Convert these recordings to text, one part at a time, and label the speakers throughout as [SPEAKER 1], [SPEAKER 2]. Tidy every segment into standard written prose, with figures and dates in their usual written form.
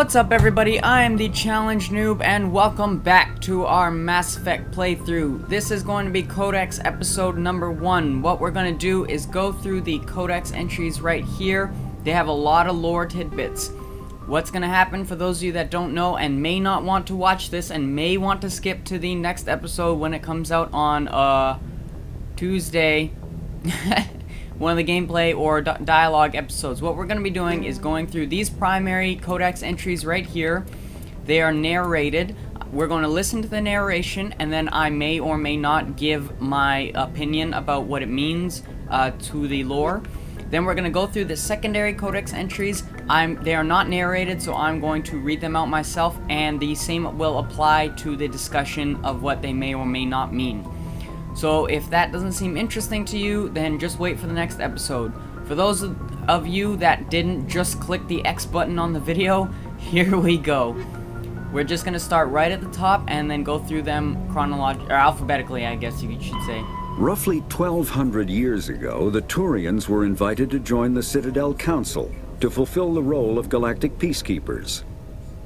[SPEAKER 1] What's up everybody, I am the Challenge Noob and welcome back to our Mass Effect playthrough. This is going to be Codex episode number 1. What we're going to do is go through the Codex entries right here. They have a lot of lore tidbits. What's going to happen for those of you that don't know and may not want to watch this and may want to skip to the next episode when it comes out on Tuesday. One of the gameplay or dialogue episodes. What we're going to be doing is going through these primary Codex entries right here. They are narrated. We're going to listen to the narration and then I may or may not give my opinion about what it means to the lore. Then we're going to go through the secondary Codex entries. They are not narrated, so I'm going to read them out myself, and the same will apply to the discussion of what they may or may not mean. So if that doesn't seem interesting to you, then just wait for the next episode. For those of you that didn't just click the X button on the video, here we go. We're just going to start right at the top and then go through them alphabetically, I guess you should say.
[SPEAKER 2] Roughly 1,200 years ago, the Turians were invited to join the Citadel Council to fulfill the role of galactic peacekeepers.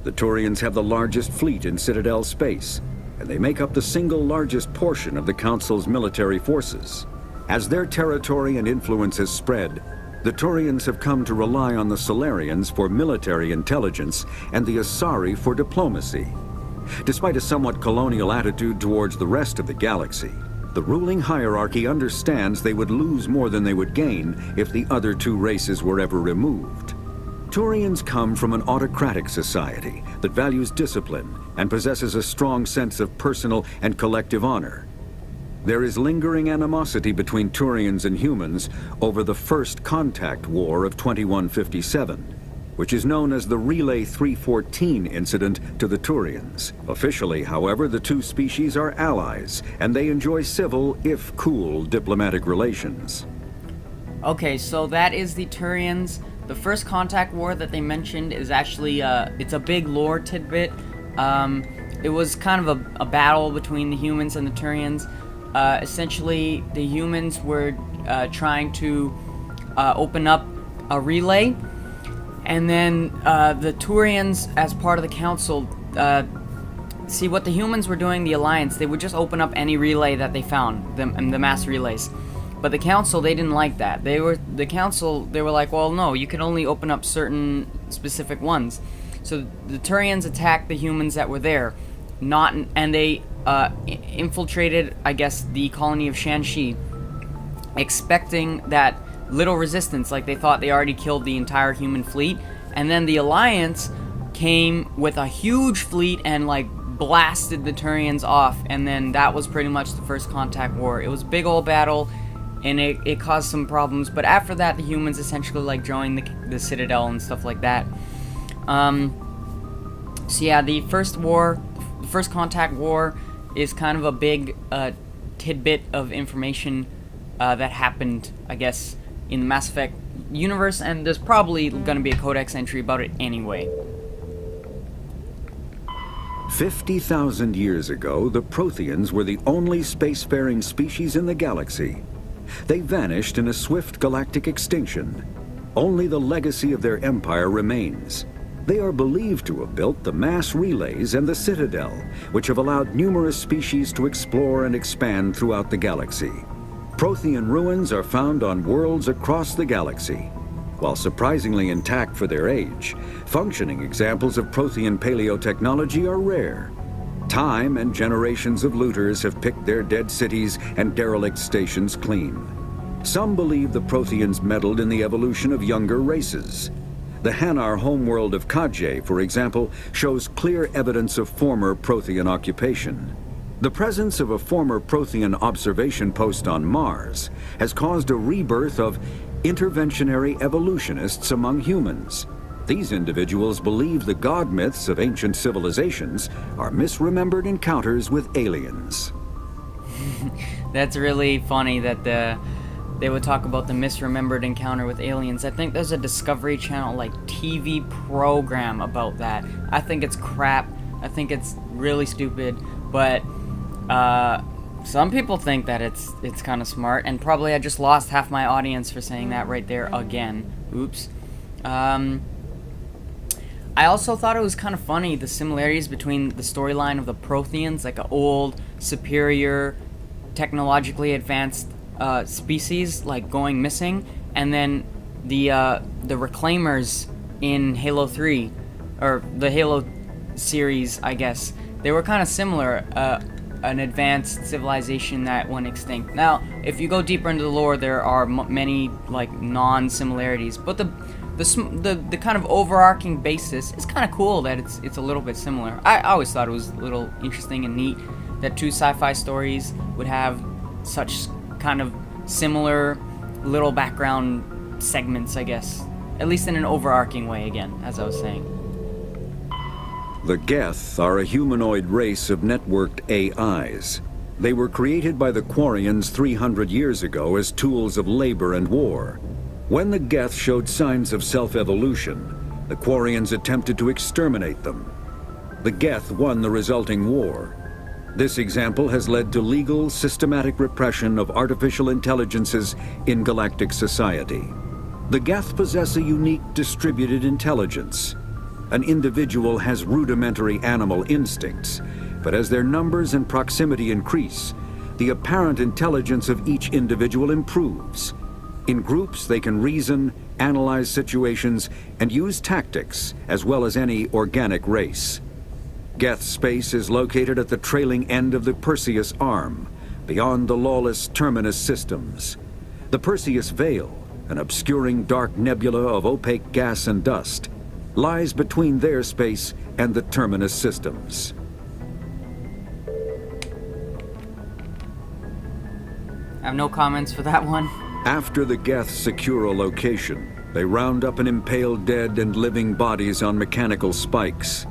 [SPEAKER 2] The Turians have the largest fleet in Citadel space, and they make up the single largest portion of the Council's military forces. As their territory and influence has spread, the Turians have come to rely on the Solarians for military intelligence and the Asari for diplomacy. Despite a somewhat colonial attitude towards the rest of the galaxy, the ruling hierarchy understands they would lose more than they would gain if the other two races were ever removed. Turians come from an autocratic society that values discipline and possesses a strong sense of personal and collective honor. There is lingering animosity between Turians and humans over the First Contact War of 2157, which is known as the Relay 314 incident to the Turians. Officially, however, the two species are allies, and they enjoy civil, if cool, diplomatic relations.
[SPEAKER 1] Okay, so that is the Turians. The First Contact War that they mentioned is actually, it's a big lore tidbit. It was kind of a battle between the humans and the Turians. Essentially, the humans were trying to open up a relay, and then the Turians, as part of the council, see what the humans were doing, the Alliance, they would just open up any relay that they found, the mass relays. But the council, they didn't like that. They were like, well, no, you can only open up certain specific ones. So the Turians attacked the humans that were there, and they infiltrated, I guess, the colony of Shanxi, expecting that little resistance, like they thought they already killed the entire human fleet. And then the Alliance came with a huge fleet and like blasted the Turians off, and then that was pretty much the First Contact War. It was a big old battle, and it caused some problems, but after that the humans essentially like joined the Citadel and stuff like that. So yeah, the First Contact War is kind of a big tidbit of information that happened, I guess, in the Mass Effect universe, and there's probably going to be a Codex entry about it anyway.
[SPEAKER 2] 50,000 years ago, the Protheans were the only spacefaring species in the galaxy. They vanished in a swift galactic extinction. Only the legacy of their empire remains. They are believed to have built the mass relays and the Citadel, which have allowed numerous species to explore and expand throughout the galaxy. Prothean ruins are found on worlds across the galaxy. While surprisingly intact for their age, functioning examples of Prothean paleotechnology are rare. Time and generations of looters have picked their dead cities and derelict stations clean. Some believe the Protheans meddled in the evolution of younger races. The Hanar homeworld of Kajay, for example, shows clear evidence of former Prothean occupation. The presence of a former Prothean observation post on Mars has caused a rebirth of interventionary evolutionists among humans. These individuals believe the god myths of ancient civilizations are misremembered encounters with aliens.
[SPEAKER 1] That's really funny that they would talk about the misremembered encounter with aliens. I think there's a Discovery Channel like TV program about that. I think it's crap. I think it's really stupid, but some people think that it's kind of smart, and probably I just lost half my audience for saying that right there again. Oops. I also thought it was kind of funny, the similarities between the storyline of the Protheans, like an old, superior, technologically advanced species, like going missing, and then the Reclaimers in Halo 3, or the Halo series, I guess. They were kind of similar, an advanced civilization that went extinct. Now, if you go deeper into the lore, there are many like non-similarities, but the kind of overarching basis is kind of cool that it's a little bit similar. I always thought it was a little interesting and neat that two sci-fi stories would have such kind of similar little background segments, I guess. At least in an overarching way, again, as I was saying.
[SPEAKER 2] The Geth are a humanoid race of networked AIs. They were created by the Quarians 300 years ago as tools of labor and war. When the Geth showed signs of self-evolution, the Quarians attempted to exterminate them. The Geth won the resulting war. This example has led to legal, systematic repression of artificial intelligences in galactic society. The Geth possess a unique distributed intelligence. An individual has rudimentary animal instincts, but as their numbers and proximity increase, the apparent intelligence of each individual improves. In groups, they can reason, analyze situations, and use tactics, as well as any organic race. Geth space is located at the trailing end of the Perseus Arm, beyond the lawless Terminus Systems. The Perseus Veil, an obscuring dark nebula of opaque gas and dust, lies between their space and the Terminus Systems.
[SPEAKER 1] I have no comments for that one.
[SPEAKER 2] After the Geth secure a location, they round up and impale dead and living bodies on mechanical spikes.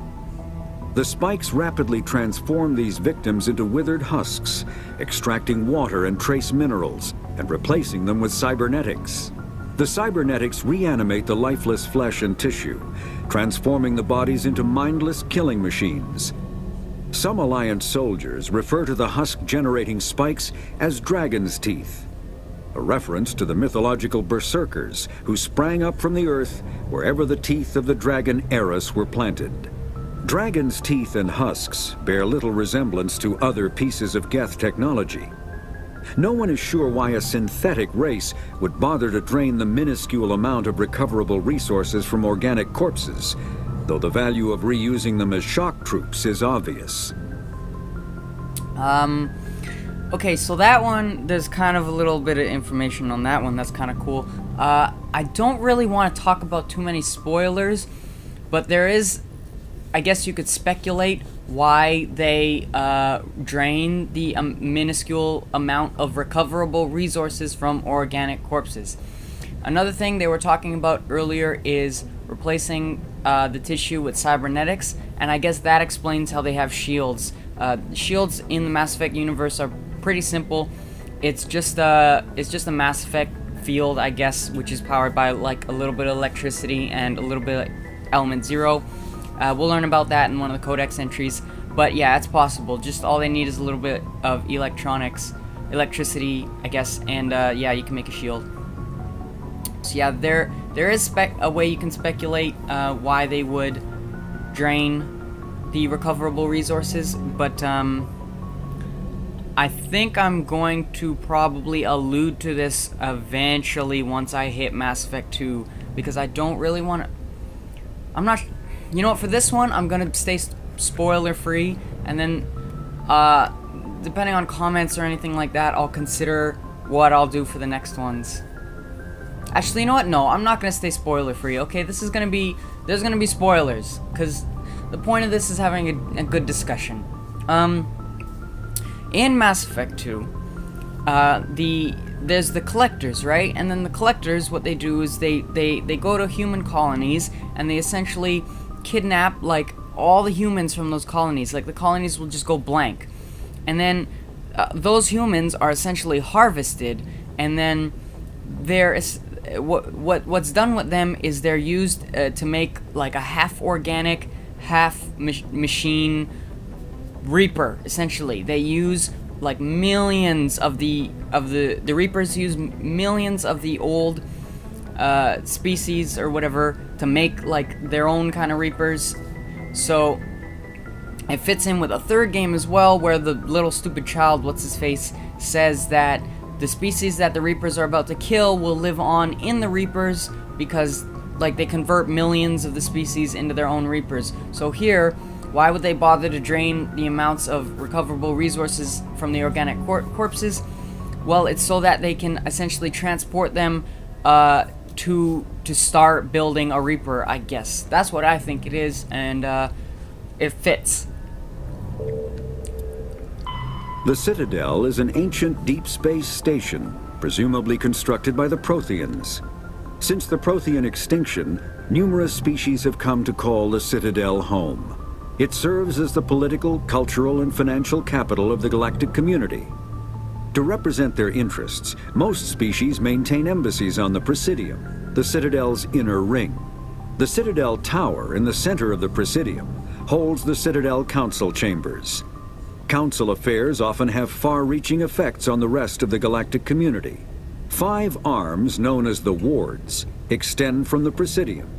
[SPEAKER 2] The spikes rapidly transform these victims into withered husks, extracting water and trace minerals, and replacing them with cybernetics. The cybernetics reanimate the lifeless flesh and tissue, transforming the bodies into mindless killing machines. Some Alliance soldiers refer to the husk-generating spikes as dragon's teeth, a reference to the mythological berserkers who sprang up from the earth wherever the teeth of the dragon Eris were planted. Dragon's teeth and husks bear little resemblance to other pieces of Geth technology. No one is sure why a synthetic race would bother to drain the minuscule amount of recoverable resources from organic corpses, though the value of reusing them as shock troops is obvious.
[SPEAKER 1] Okay, so that one, there's kind of a little bit of information on that one. That's kind of cool. I don't really want to talk about too many spoilers, but there is, I guess you could speculate why they drain the minuscule amount of recoverable resources from organic corpses. Another thing they were talking about earlier is replacing the tissue with cybernetics, and I guess that explains how they have shields. Shields in the Mass Effect universe are pretty simple. It's just a Mass Effect field, I guess, which is powered by like a little bit of electricity and a little bit of element zero. We'll learn about that in one of the Codex entries, but yeah, it's possible. Just all they need is a little bit of electricity, I guess, and yeah, you can make a shield. So yeah, there is a way you can speculate why they would drain the recoverable resources, but I think I'm going to probably allude to this eventually once I hit Mass Effect 2, because I don't really want to... I'm not... You know what, for this one, I'm going to stay spoiler-free, and then, depending on comments or anything like that, I'll consider what I'll do for the next ones. Actually, you know what? No, I'm not going to stay spoiler-free, okay? This is going to be... There's going to be spoilers, because the point of this is having a good discussion. In Mass Effect 2, there's the collectors, right? And then the collectors, what they do is they go to human colonies, and they essentially kidnap, like, all the humans from those colonies. Like, the colonies will just go blank. And then those humans are essentially harvested, and then what's done with them is they're used to make, like, a half-organic, half-machine Reaper, essentially. They use, like, millions of the Reapers use millions of the old species or whatever to make like their own kind of Reapers. So it fits in with a third game as well, where the little stupid child, what's his face, says that the species that the Reapers are about to kill will live on in the Reapers because like they convert millions of the species into their own Reapers. So here, why would they bother to drain the amounts of recoverable resources from the organic corpses? Well, it's so that they can essentially transport them to start building a Reaper, I guess. That's what I think it is, and it fits.
[SPEAKER 2] The Citadel is an ancient deep space station, presumably constructed by the Protheans. Since the Prothean extinction, numerous species have come to call the Citadel home. It serves as the political, cultural, and financial capital of the galactic community. To represent their interests, most species maintain embassies on the Presidium, the Citadel's inner ring. The Citadel Tower in the center of the Presidium holds the Citadel Council Chambers. Council affairs often have far-reaching effects on the rest of the galactic community. 5 arms, known as the Wards, extend from the Presidium.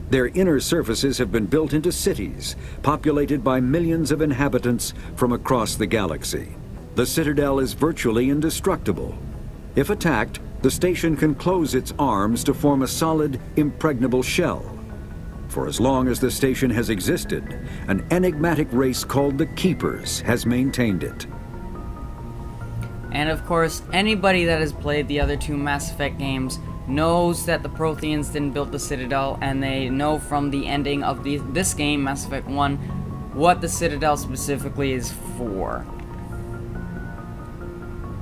[SPEAKER 2] Their inner surfaces have been built into cities, populated by millions of inhabitants from across the galaxy. The Citadel is virtually indestructible. If attacked, the station can close its arms to form a solid, impregnable shell. For as long as the station has existed, an enigmatic race called the Keepers has maintained it.
[SPEAKER 1] And of course, anybody that has played the other 2 Mass Effect games knows that the Protheans didn't build the Citadel, and they know from the ending of this game, Mass Effect 1, what the Citadel specifically is for.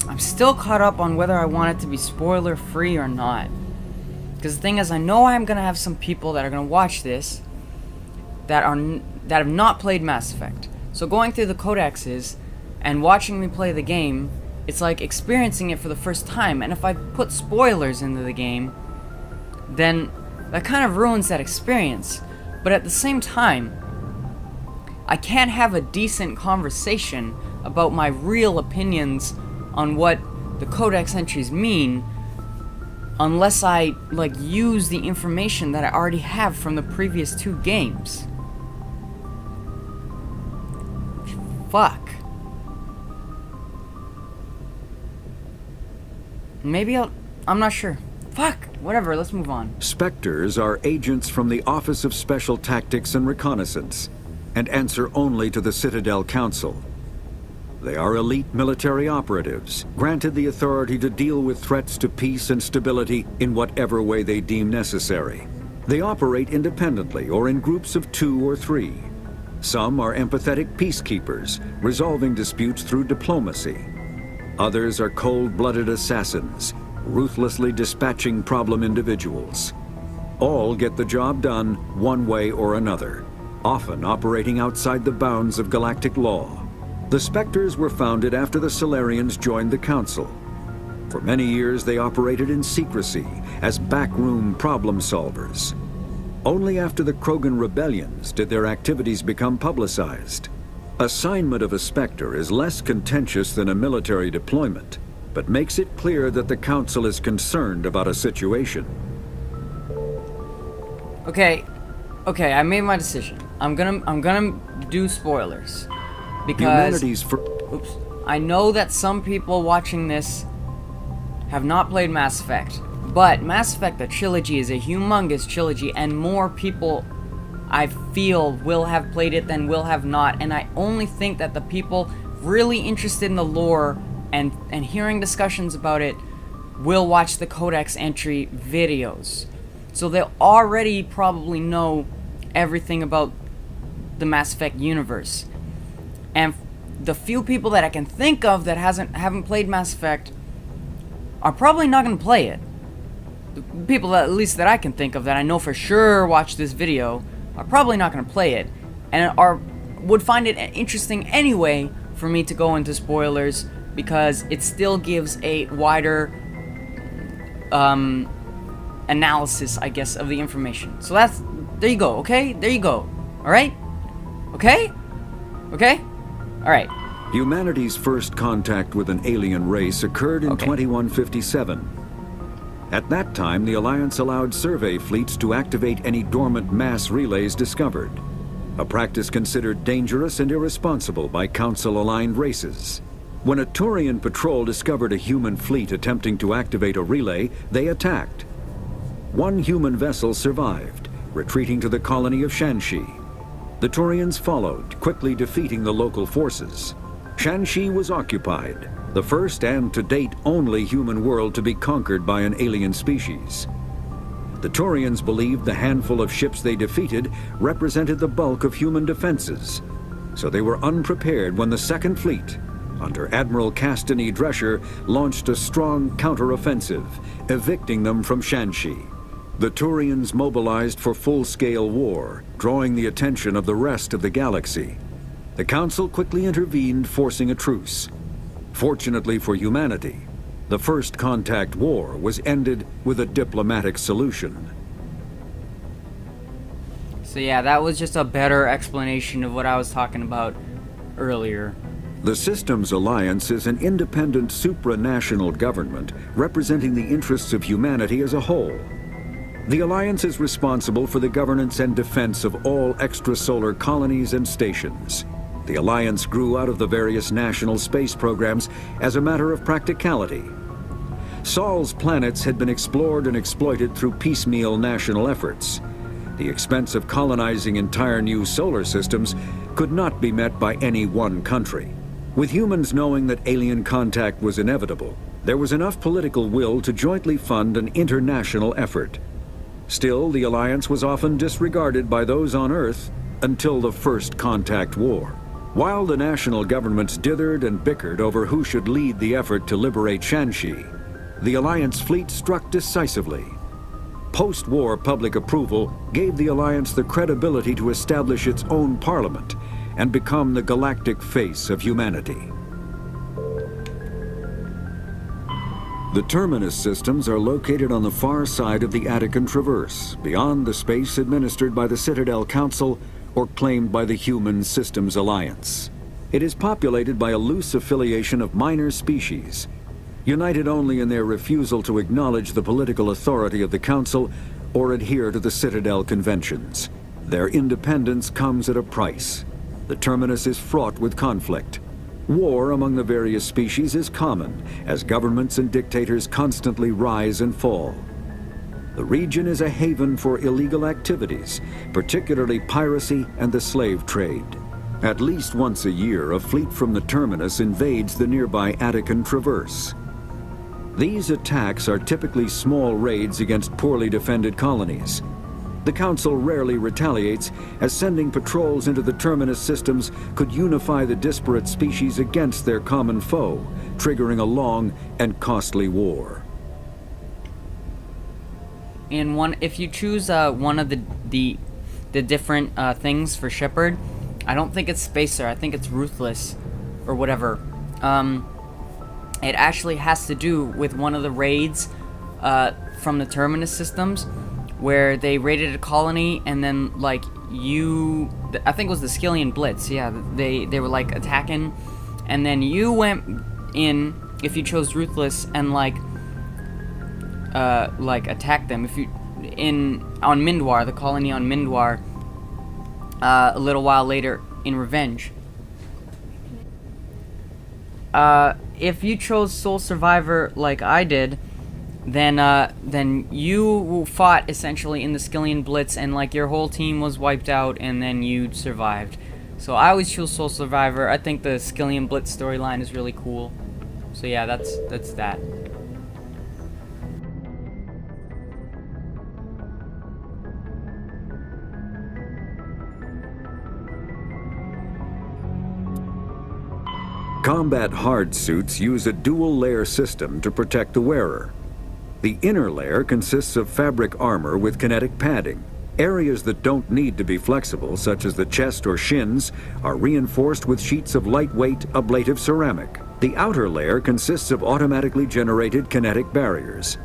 [SPEAKER 1] I'm still caught up on whether I want it to be spoiler-free or not. Because the thing is, I know I'm going to have some people that are going to watch this that have not played Mass Effect. So going through the codexes and watching me play the game, it's like experiencing it for the first time. And if I put spoilers into the game, then that kind of ruins that experience. But at the same time, I can't have a decent conversation about my real opinions on what the codex entries mean unless I like use the information that I already have from the previous 2 games. Fuck. Maybe I'm not sure. Fuck, whatever, let's move on.
[SPEAKER 2] Spectres are agents from the Office of Special Tactics and Reconnaissance, and answer only to the Citadel Council. They are elite military operatives, granted the authority to deal with threats to peace and stability in whatever way they deem necessary. They operate independently or in groups of 2 or 3. Some are empathetic peacekeepers, resolving disputes through diplomacy. Others are cold-blooded assassins, ruthlessly dispatching problem individuals. All get the job done one way or another, often operating outside the bounds of galactic law. The Spectres were founded after the Solarians joined the Council. For many years they operated in secrecy as backroom problem solvers. Only after the Krogan rebellions did their activities become publicized. Assignment of a Spectre is less contentious than a military deployment, but makes it clear that the Council is concerned about a situation.
[SPEAKER 1] Okay, I made my decision. I'm gonna do spoilers. Because, oops, I know that some people watching this have not played Mass Effect, but Mass Effect, the trilogy, is a humongous trilogy, and more people, I feel, will have played it than will have not, and I only think that the people really interested in the lore and hearing discussions about it will watch the Codex entry videos. So they'll already probably know everything about the Mass Effect universe. And the few people that I can think of that haven't played Mass Effect are probably not going to play it. The people that, at least that I can think of that I know for sure watch this video are probably not going to play it, and would find it interesting anyway for me to go into spoilers, because it still gives a wider analysis, I guess, of the information. So there you go, okay? There you go. Alright? Okay? Okay? Alright.
[SPEAKER 2] Humanity's first contact with an alien race occurred in 2157. At that time, the Alliance allowed survey fleets to activate any dormant mass relays discovered, a practice considered dangerous and irresponsible by Council-aligned races. When a Turian patrol discovered a human fleet attempting to activate a relay, they attacked. One human vessel survived, retreating to the colony of Shanxi. The Turians followed, quickly defeating the local forces. Shanxi was occupied, the first and to date only human world to be conquered by an alien species. The Turians believed the handful of ships they defeated represented the bulk of human defenses, so they were unprepared when the Second Fleet, under Admiral Castany Drescher, launched a strong counteroffensive, evicting them from Shanxi. The Turians mobilized for full-scale war, drawing the attention of the rest of the galaxy. The Council quickly intervened, forcing a truce. Fortunately for humanity, the First Contact War was ended with a diplomatic solution.
[SPEAKER 1] So yeah, that was just a better explanation of what I was talking about earlier.
[SPEAKER 2] The Systems Alliance is an independent supranational government representing the interests of humanity as a whole. The Alliance is responsible for the governance and defense of all extrasolar colonies and stations. The Alliance grew out of the various national space programs as a matter of practicality. Sol's planets had been explored and exploited through piecemeal national efforts. The expense of colonizing entire new solar systems could not be met by any one country. With humans knowing that alien contact was inevitable, there was enough political will to jointly fund an international effort. Still, the Alliance was often disregarded by those on Earth until the First Contact War. While the national governments dithered and bickered over who should lead the effort to liberate Shanxi, the Alliance fleet struck decisively. Post-war public approval gave the Alliance the credibility to establish its own parliament and become the galactic face of humanity. The Terminus Systems are located on the far side of the Attican Traverse, beyond the space administered by the Citadel Council or claimed by the Human Systems Alliance. It is populated by a loose affiliation of minor species, united only in their refusal to acknowledge the political authority of the Council or adhere to the Citadel Conventions. Their independence comes at a price. The Terminus is fraught with conflict. War among the various species is common, as governments and dictators constantly rise and fall. The region is a haven for illegal activities, particularly piracy and the slave trade. At least once a year, a fleet from the Terminus invades the nearby Attican Traverse. These attacks are typically small raids against poorly defended colonies. The Council rarely retaliates, as sending patrols into the Terminus systems could unify the disparate species against their common foe, triggering a long and costly war.
[SPEAKER 1] And if you choose one of the different things for Shepard, I don't think it's Spacer. I think it's Ruthless, or whatever. It actually has to do with one of the raids from the Terminus systems, where they raided a colony, and then I think it was the Skillian Blitz. Yeah, they were like attacking, and then you went in if you chose Ruthless and attack them. If you on Mindwar, the colony on Mindwar, a little while later in Revenge. If you chose Sole Survivor like I did, then you fought essentially in the Skillian Blitz, and your whole team was wiped out, and then you survived. So I always choose Sole Survivor. I think the Skillian Blitz storyline is really cool. So yeah, that's that.
[SPEAKER 2] Combat hard suits use a dual-layer system to protect the wearer. The inner layer consists of fabric armor with kinetic padding. Areas that don't need to be flexible, such as the chest or shins, are reinforced with sheets of lightweight, ablative ceramic. The outer layer consists of automatically generated kinetic barriers.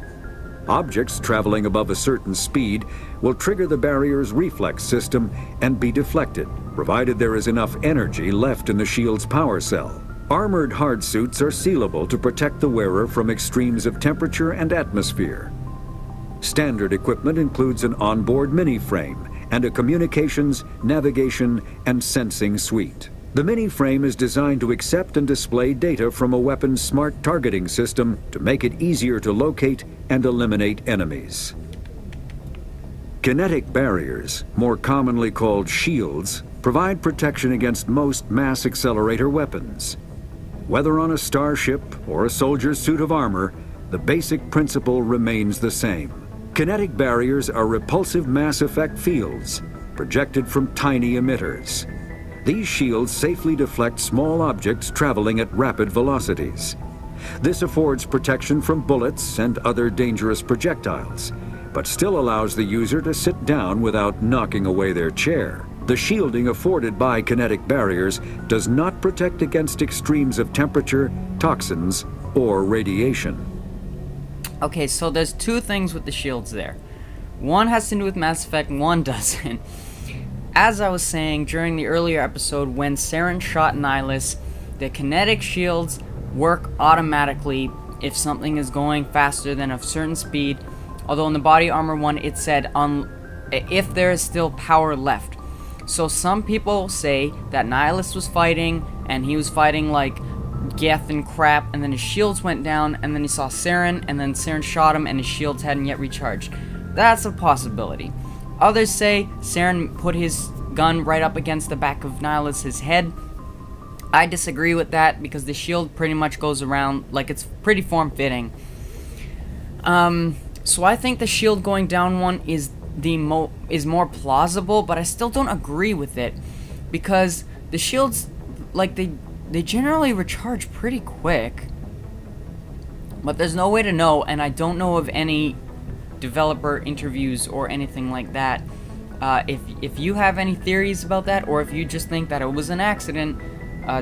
[SPEAKER 2] Objects traveling above a certain speed will trigger the barrier's reflex system and be deflected, provided there is enough energy left in the shield's power cell. Armored hard suits are sealable to protect the wearer from extremes of temperature and atmosphere. Standard equipment includes an onboard mini-frame and a communications, navigation, and sensing suite. The mini-frame is designed to accept and display data from a weapon's smart targeting system to make it easier to locate and eliminate enemies. Kinetic barriers, more commonly called shields, provide protection against most mass accelerator weapons. Whether on a starship or a soldier's suit of armor, the basic principle remains the same. Kinetic barriers are repulsive mass effect fields, projected from tiny emitters. These shields safely deflect small objects traveling at rapid velocities. This affords protection from bullets and other dangerous projectiles, but still allows the user to sit down without knocking away their chair. The shielding afforded by kinetic barriers does not protect against extremes of temperature, toxins, or radiation.
[SPEAKER 1] Okay, so there's two things with the shields there. One has to do with Mass Effect, one doesn't. As I was saying during the earlier episode, when Saren shot Nihilus, the kinetic shields work automatically if something is going faster than a certain speed, although in the body armor one it said if there is still power left. So some people say that Nihilus was fighting, and he was fighting like Geth and crap, and then his shields went down, and then he saw Saren, and then Saren shot him, and his shields hadn't yet recharged. That's a possibility. Others say Saren put his gun right up against the back of Nihilus' head. I disagree with that, because the shield pretty much goes around, like, it's pretty form-fitting. So I think the shield going down one is more plausible, but I still don't agree with it, because the shields, like, they generally recharge pretty quick, but there's no way to know, and I don't know of any developer interviews or anything like that. If you have any theories about that, or if you just think that it was an accident,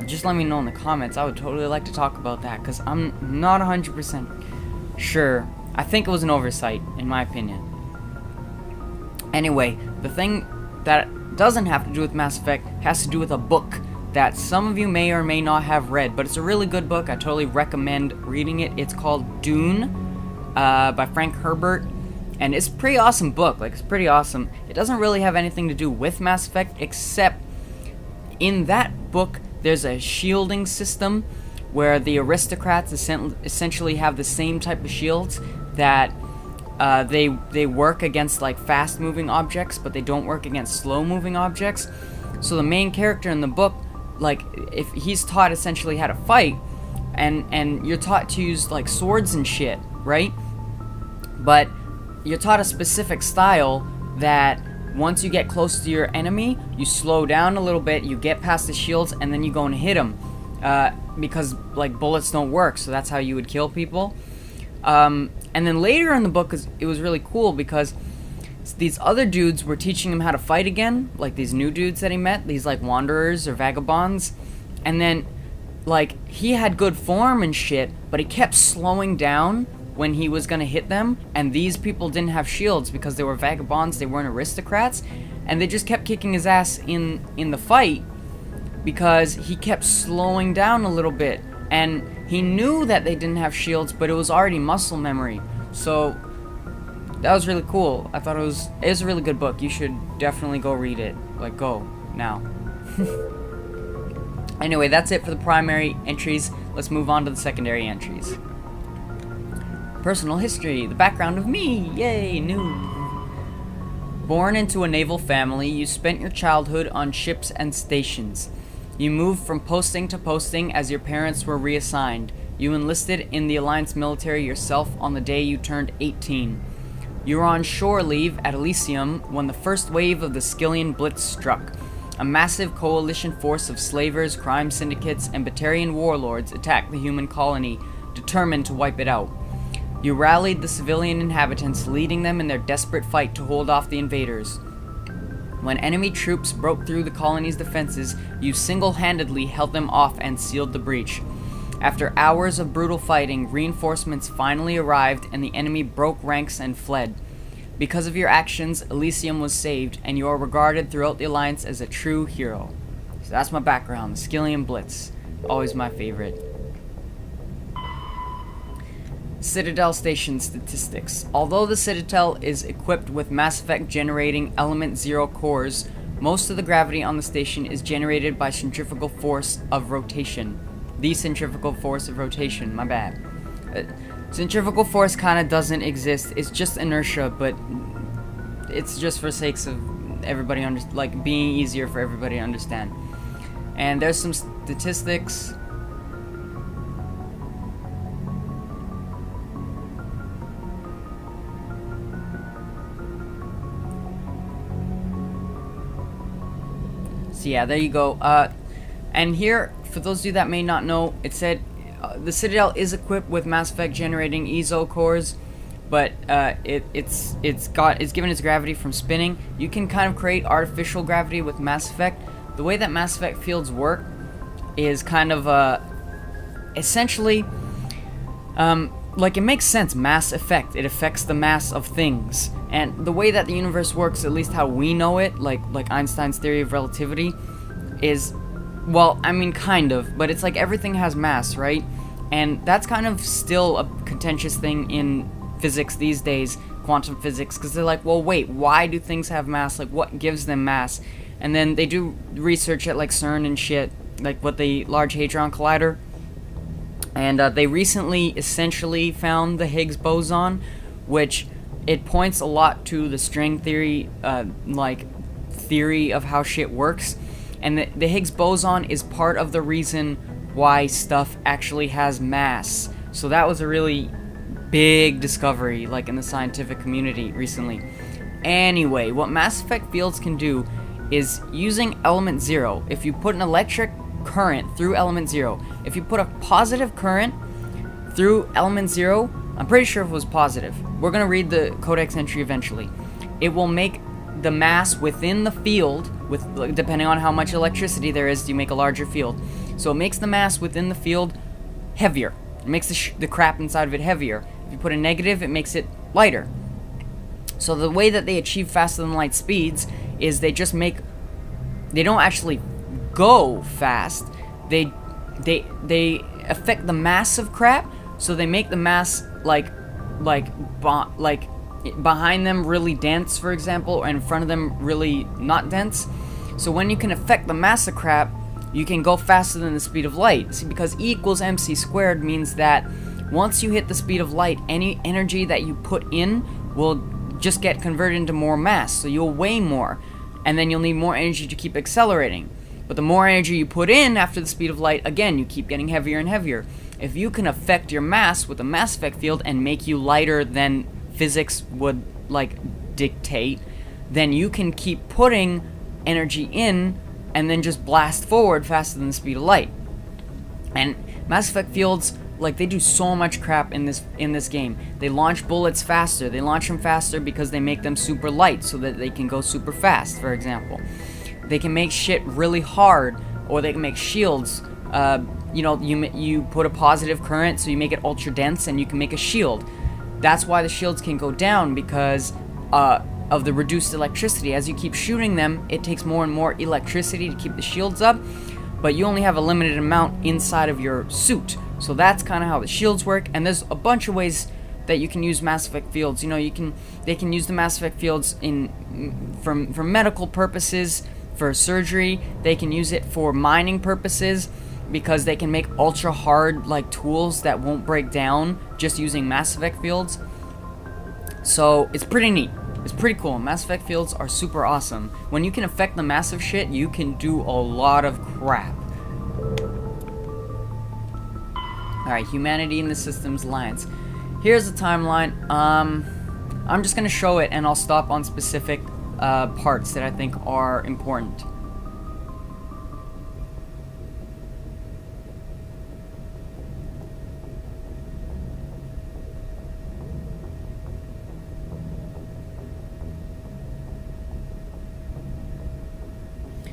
[SPEAKER 1] just let me know in the comments. I would totally like to talk about that, because I'm not 100% sure. I think it was an oversight, in my opinion. Anyway, the thing that doesn't have to do with Mass Effect has to do with a book that some of you may or may not have read, but it's a really good book. I totally recommend reading it. It's called Dune by Frank Herbert, and it's a pretty awesome book. Like, it's pretty awesome. It doesn't really have anything to do with Mass Effect, except in that book there's a shielding system where the aristocrats essentially have the same type of shields that they work against, like, fast-moving objects, but they don't work against slow-moving objects. So the main character in the book, like, if he's taught essentially how to fight, and you're taught to use, like, swords and shit, right? But you're taught a specific style that once you get close to your enemy, you slow down a little bit, you get past the shields, and then you go and hit them. Because, like, bullets don't work, so that's how you would kill people. And then later in the book, it was really cool, because these other dudes were teaching him how to fight again, like these new dudes that he met, these, like, wanderers or vagabonds. And then, like, he had good form and shit, but he kept slowing down when he was gonna hit them, and these people didn't have shields because they were vagabonds, they weren't aristocrats, and they just kept kicking his ass in the fight because he kept slowing down a little bit, and he knew that they didn't have shields, but it was already muscle memory. So that was really cool. I thought it was a really good book. You should definitely go read it. Like, go now. Anyway, that's it for the primary entries. Let's move on to the secondary entries. Personal history, the background of me, yay, noob. Born into a naval family, you spent your childhood on ships and stations. You moved from posting to posting as your parents were reassigned. You enlisted in the Alliance military yourself on the day you turned 18. You were on shore leave at Elysium when the first wave of the Skillian Blitz struck. A massive coalition force of slavers, crime syndicates, and Batarian warlords attacked the human colony, determined to wipe it out. You rallied the civilian inhabitants, leading them in their desperate fight to hold off the invaders. When enemy troops broke through the colony's defenses, you single-handedly held them off and sealed the breach. After hours of brutal fighting, reinforcements finally arrived and the enemy broke ranks and fled. Because of your actions, Elysium was saved, and you are regarded throughout the Alliance as a true hero. So that's my background, the Skillian Blitz. Always my favorite. Citadel Station Statistics. Although the Citadel is equipped with Mass Effect generating Element 0 cores, most of the gravity on the station is generated by centrifugal force of rotation. The centrifugal force of rotation, my bad. Centrifugal force kind of doesn't exist. It's just inertia, but it's just for sakes of everybody like being easier for everybody to understand. And there's some statistics. So yeah, there you go. And here, for those of you that may not know, it said the Citadel is equipped with Mass Effect generating EZO cores, but it's given its gravity from spinning. You can kind of create artificial gravity with Mass Effect. The way that Mass Effect fields work is kind of essentially like it makes sense. Mass effect, it affects the mass of things, and the way that the universe works, at least how we know it, like Einstein's theory of relativity, is, well, I mean, kind of, but it's like everything has mass, right? And that's kind of still a contentious thing in physics these days, quantum physics, because they're like, well, wait, why do things have mass? Like, what gives them mass? And then they do research at like CERN and shit, like what the Large Hadron Collider, and they recently essentially found the Higgs boson, which it points a lot to the string theory, like theory of how shit works. And the Higgs boson is part of the reason why stuff actually has mass. So that was a really big discovery, like in the scientific community recently. Anyway, what Mass Effect fields can do is using Element 0. If you put an electric current through Element 0, if you put a positive current through Element 0, I'm pretty sure if it was positive. We're going to read the Codex entry eventually. It will make the mass within the field, with depending on how much electricity there is, you make a larger field. So it makes the mass within the field heavier. It makes the crap inside of it heavier. If you put a negative, it makes it lighter. So the way that they achieve faster than light speeds is they don't actually go fast. They affect the mass of crap, so they make the mass like behind them really dense, for example, or in front of them really not dense. So when you can affect the mass of crap, you can go faster than the speed of light. See, because E equals mc squared means that once you hit the speed of light, any energy that you put in will just get converted into more mass, so you'll weigh more, and then you'll need more energy to keep accelerating. But the more energy you put in after the speed of light, again, you keep getting heavier and heavier. If you can affect your mass with a mass effect field and make you lighter than physics would like dictate, then you can keep putting energy in and then just blast forward faster than the speed of light. And Mass Effect fields, like, they do so much crap in this game. They launch bullets faster. They launch them faster because they make them super light so that they can go super fast, for example. They can make shit really hard, or they can make shields. You put a positive current, so you make it ultra dense, and you can make a shield. That's why the shields can go down, because of the reduced electricity. As you keep shooting them, it takes more and more electricity to keep the shields up, but you only have a limited amount inside of your suit. So that's kind of how the shields work, and there's a bunch of ways that you can use Mass Effect fields. You know, they can use the Mass Effect fields for medical purposes, for surgery. They can use it for mining purposes, because they can make ultra hard like tools that won't break down just using Mass Effect fields. So it's pretty neat. It's pretty cool. Mass Effect fields are super awesome. When you can affect the massive shit, you can do a lot of crap. Alright, Humanity in the Systems Alliance. Here's the timeline. I'm just gonna show it, and I'll stop on specific parts that I think are important.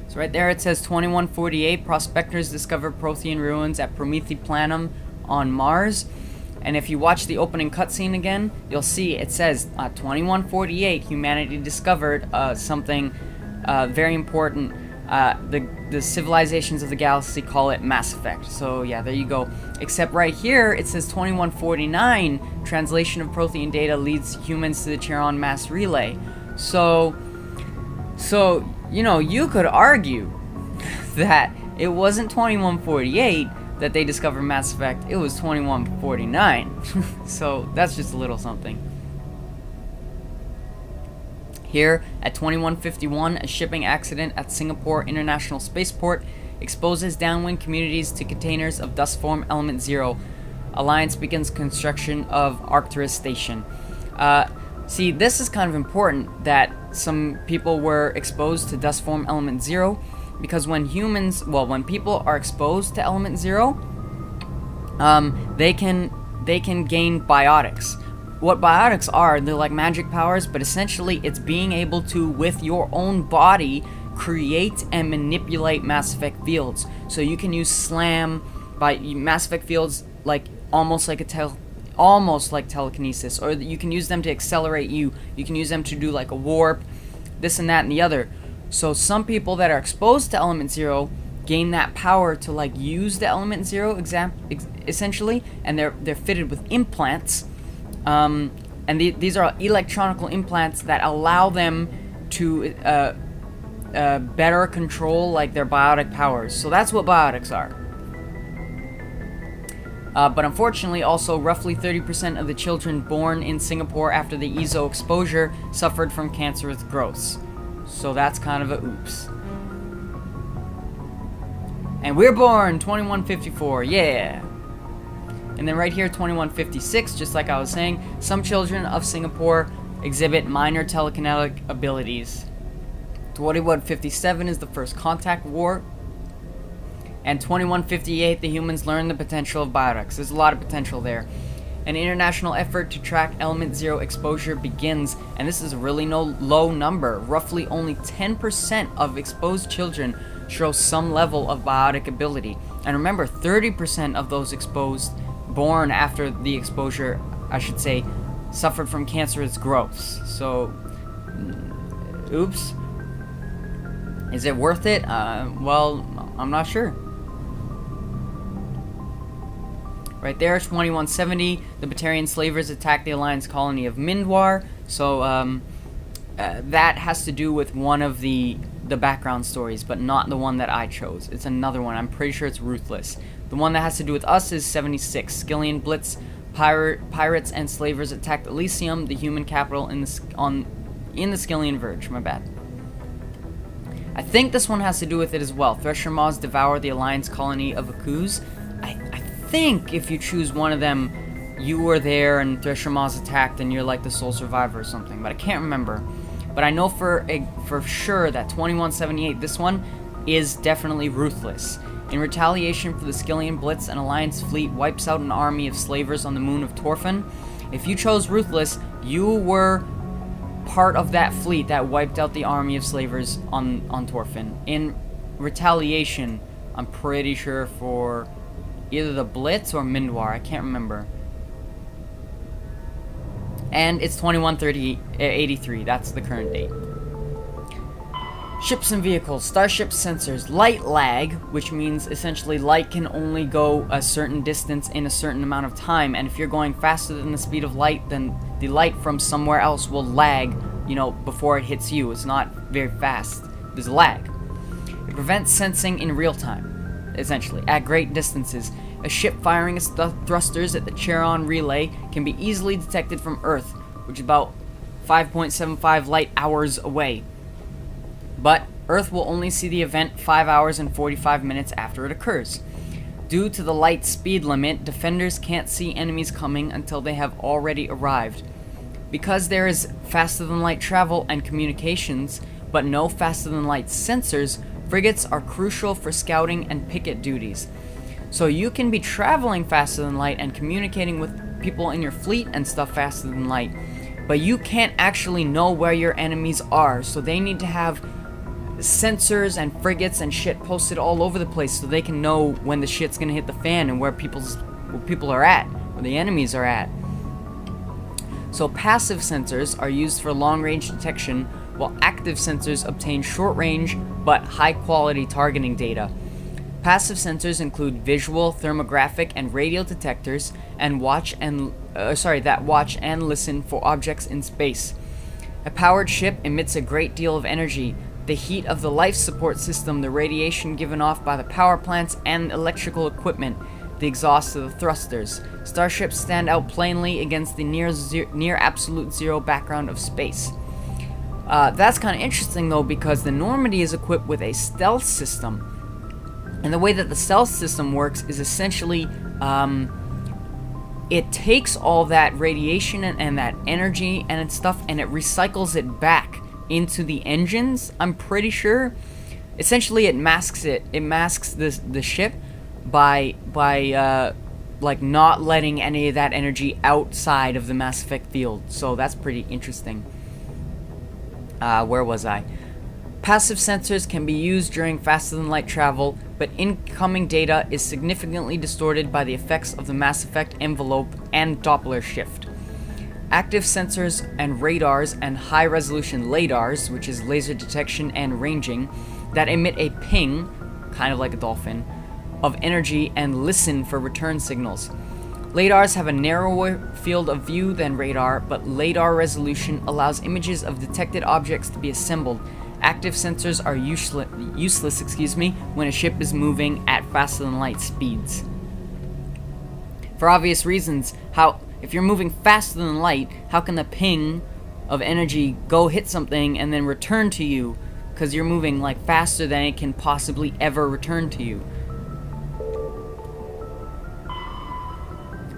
[SPEAKER 1] So right there it says 2148, Prospectors discover Prothean ruins at Prometheplanum on Mars. And if you watch the opening cutscene again, you'll see it says 2148, humanity discovered something very important. The civilizations of the galaxy call it Mass Effect. So yeah, there you go. Except right here it says 2149. Translation of Prothean data leads humans to the Charon mass relay. So you know, you could argue that it wasn't 2148 that they discovered Mass Effect. It was 2149. So that's just a little something. Here, at 2151, a shipping accident at Singapore International Spaceport exposes downwind communities to containers of dust-form Element Zero. Alliance begins construction of Arcturus Station. See, this is kind of important that some people were exposed to dust-form Element Zero, because when people are exposed to Element Zero, they can gain biotics. What biotics are, they're like magic powers, but essentially it's being able to, with your own body, create and manipulate Mass Effect fields. So you can use SLAM by Mass Effect fields, like almost like telekinesis, or you can use them to accelerate you. You can use them to do like a warp, this and that and the other. So some people that are exposed to Element Zero gain that power to like use the Element Zero essentially, and they're fitted with implants. And these are electronical implants that allow them to better control like their biotic powers. So that's what biotics are. But unfortunately, also roughly 30% of the children born in Singapore after the EZO exposure suffered from cancerous growths. So that's kind of a oops. And we're born 2154, yeah! And then right here, 2156, just like I was saying, some children of Singapore exhibit minor telekinetic abilities. 2157 is the first contact war. And 2158, the humans learn the potential of biotics. There's a lot of potential there. An international effort to track Element Zero exposure begins, and this is a really low number. Roughly only 10% of exposed children show some level of biotic ability. And remember, 30% of those exposed born after the exposure, I should say, suffered from cancerous growths. So, oops. Is it worth it? Well, I'm not sure. Right there, 2170, the Batarian slavers attack the Alliance colony of Mindwar. So, that has to do with one of the background stories, but not the one that I chose. It's another one. I'm pretty sure it's Ruthless. The one that has to do with us is 76. Skillian Blitz, pirates and slavers attacked Elysium, the human capital in the Skillian Verge. My bad. I think this one has to do with it as well. Thresher Maws devour the Alliance colony of Akuz. I think if you choose one of them, you were there and Thresher Maws attacked and you're like the sole survivor or something, but I can't remember. But I know for sure that 2178, this one, is definitely Ruthless. In retaliation for the Skillian Blitz, an Alliance fleet wipes out an army of slavers on the moon of Torfin. If you chose Ruthless, you were part of that fleet that wiped out the army of slavers on Torfin. In retaliation, I'm pretty sure for either the Blitz or Mindwar, I can't remember. And it's 2183, that's the current date. Ships and vehicles, starship sensors, light lag, which means essentially light can only go a certain distance in a certain amount of time, and if you're going faster than the speed of light, then the light from somewhere else will lag, you know, before it hits you. It's not very fast. There's a lag. It prevents sensing in real time, essentially, at great distances. A ship firing its thrusters at the Charon relay can be easily detected from Earth, which is about 5.75 light hours away. But Earth will only see the event 5 hours and 45 minutes after it occurs. Due to the light speed limit, defenders can't see enemies coming until they have already arrived. Because there is faster-than-light travel and communications, but no faster-than-light sensors, frigates are crucial for scouting and picket duties. So you can be traveling faster than light and communicating with people in your fleet and stuff faster than light, but you can't actually know where your enemies are, so they need to have sensors and frigates and shit posted all over the place so they can know when the shit's gonna hit the fan and where people are at, where the enemies are at. So passive sensors are used for long-range detection, while active sensors obtain short-range but high-quality targeting data. Passive sensors include visual, thermographic, and radio detectors, and that watch and listen for objects in space. A powered ship emits a great deal of energy. The heat of the life support system, the radiation given off by the power plants and electrical equipment, the exhaust of the thrusters. Starships stand out plainly against the near absolute zero background of space. That's kind of interesting though, because the Normandy is equipped with a stealth system. And the way that the stealth system works is essentially, it takes all that radiation and that energy and stuff, and it recycles it back into the engines, I'm pretty sure. Essentially, it masks it. It masks the ship by like not letting any of that energy outside of the Mass Effect field. So that's pretty interesting. Where was I? Passive sensors can be used during faster-than-light travel, but incoming data is significantly distorted by the effects of the Mass Effect envelope and Doppler shift. Active sensors and radars and high-resolution LADARs, which is laser detection and ranging, that emit a ping, kind of like a dolphin, of energy and listen for return signals. LADARs have a narrower field of view than radar, but LADAR resolution allows images of detected objects to be assembled. Active sensors are useless, when a ship is moving at faster-than-light speeds. For obvious reasons, if you're moving faster than light, how can the ping of energy go hit something and then return to you? Because you're moving like faster than it can possibly ever return to you.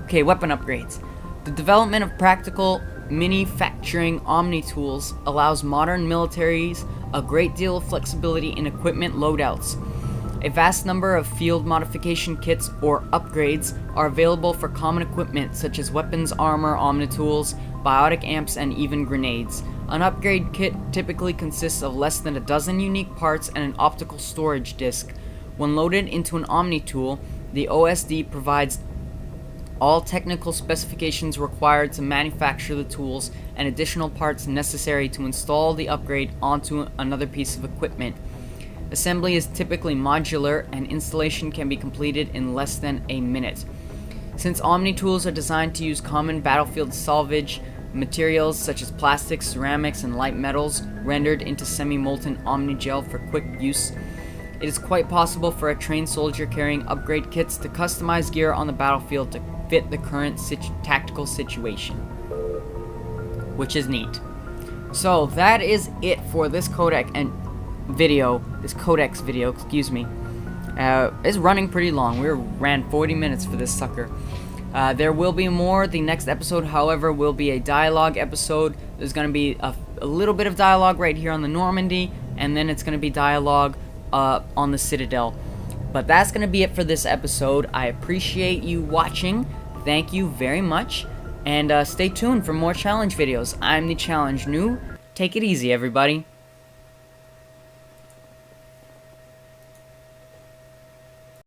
[SPEAKER 1] Okay, weapon upgrades. The development of practical manufacturing Omni tools allows modern militaries a great deal of flexibility in equipment loadouts. A vast number of field modification kits or upgrades are available for common equipment such as weapons, armor, omnitools, biotic amps, and even grenades. An upgrade kit typically consists of less than a dozen unique parts and an optical storage disk. When loaded into an omnitool, the OSD provides all technical specifications required to manufacture the tools and additional parts necessary to install the upgrade onto another piece of equipment. Assembly is typically modular, and installation can be completed in less than a minute. Since Omni tools are designed to use common battlefield salvage materials such as plastics, ceramics, and light metals rendered into semi-molten Omni gel for quick use, it is quite possible for a trained soldier carrying upgrade kits to customize gear on the battlefield to fit the current tactical situation, which is neat. So that is it for this Codex video, excuse me. It's running pretty long. We ran 40 minutes for this sucker. There will be more. The next episode, however, will be a dialogue episode. There's going to be a little bit of dialogue right here on the Normandy, and then it's going to be dialogue on the Citadel. But that's going to be it for this episode. I appreciate you watching. Thank you very much. And stay tuned for more challenge videos. I'm the Challenge Noob. Take it easy, everybody.